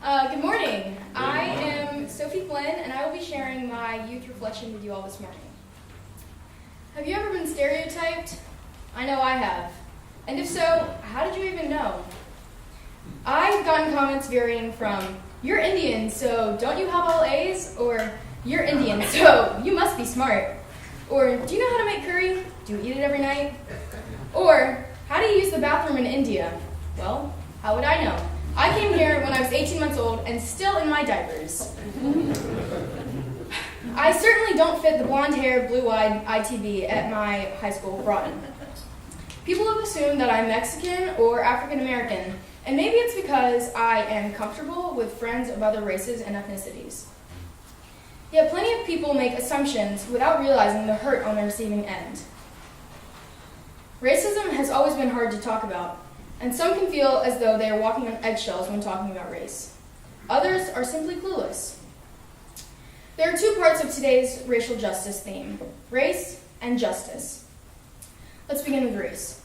Good morning. I am Sophie Flynn, and I will be sharing my youth reflection with you all this morning. Have you ever been stereotyped? I know I have. And if so, how did you even know? I've gotten comments varying from, "You're Indian, so don't you have all A's?" or "You're Indian, so you must be smart." Or, "Do you know how to make curry? Do you eat it every night?" Or, "How do you use the bathroom in India?" Well, how would I know? I came here when I was 18 months old and still in my diapers. I certainly don't fit the blonde-haired, blue-eyed ITB at my high school, Broughton. People have assumed that I'm Mexican or African-American, and maybe it's because I am comfortable with friends of other races and ethnicities. Yet plenty of people make assumptions without realizing the hurt on the receiving end. Racism has always been hard to talk about, and some can feel as though they are walking on eggshells when talking about race. Others are simply clueless. There are two parts of today's racial justice theme: race and justice. Let's begin with race.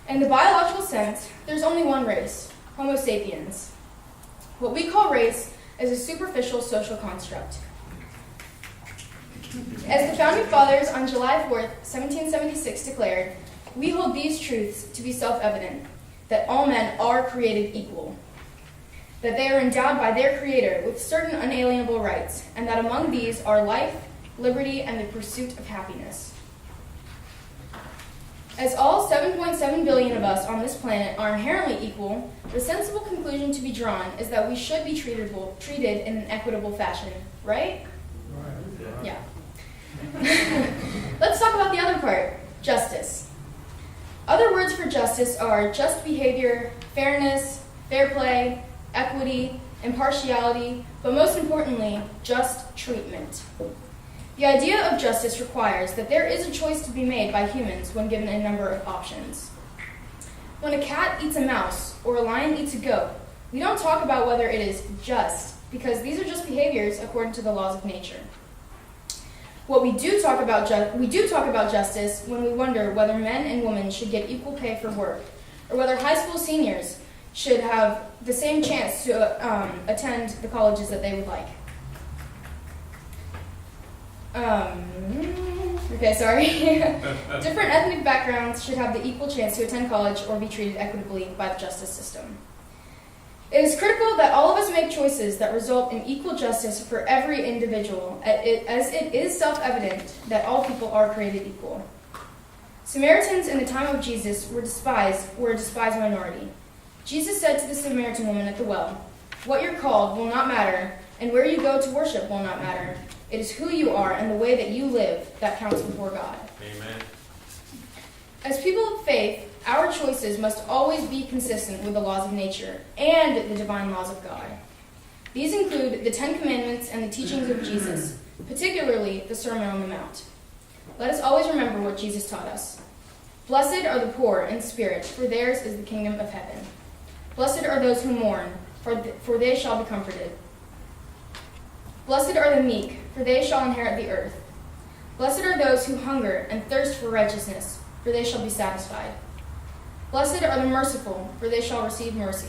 In the biological sense, there's only one race, Homo sapiens. What we call race is a superficial social construct. As the Founding Fathers on July 4th, 1776 declared, we hold these truths to be self-evident, that all men are created equal, that they are endowed by their Creator with certain unalienable rights, and that among these are life, liberty, and the pursuit of happiness. As all 7.7 billion of us on this planet are inherently equal, the sensible conclusion to be drawn is that we should be treated in an equitable fashion, right? Yeah. Let's talk about the other part, justice. Other words for justice are just behavior, fairness, fair play, equity, impartiality, but most importantly, just treatment. The idea of justice requires that there is a choice to be made by humans when given a number of options. When a cat eats a mouse or a lion eats a goat, we don't talk about whether it is just, because these are just behaviors according to the laws of nature. What we do talk about justice when we wonder whether men and women should get equal pay for work, or whether high school seniors should have the same chance to attend the colleges that they would like. Different ethnic backgrounds should have the equal chance to attend college or be treated equitably by the justice system. It is critical that all of us make choices that result in equal justice for every individual, as it is self-evident that all people are created equal. Samaritans in the time of Jesus were a despised minority. Jesus said to the Samaritan woman at the well, "What you're called will not matter, and where you go to worship will not matter. It is who you are and the way that you live that counts before God." Amen. As people of faith, our choices must always be consistent with the laws of nature and the divine laws of God. These include the Ten Commandments and the teachings of Jesus, particularly the Sermon on the Mount. Let us always remember what Jesus taught us. Blessed are the poor in spirit, for theirs is the kingdom of heaven. Blessed are those who mourn, for they shall be comforted. Blessed are the meek, for they shall inherit the earth. Blessed are those who hunger and thirst for righteousness, for they shall be satisfied. Blessed are the merciful, for they shall receive mercy.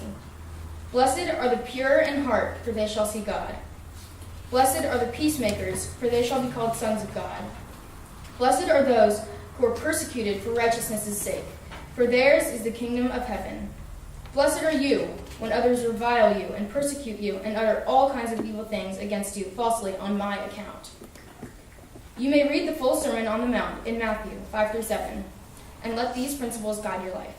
Blessed are the pure in heart, for they shall see God. Blessed are the peacemakers, for they shall be called sons of God. Blessed are those who are persecuted for righteousness' sake, for theirs is the kingdom of heaven. Blessed are you when others revile you and persecute you and utter all kinds of evil things against you falsely on my account. You may read the full Sermon on the Mount in Matthew 5-7, and let these principles guide your life.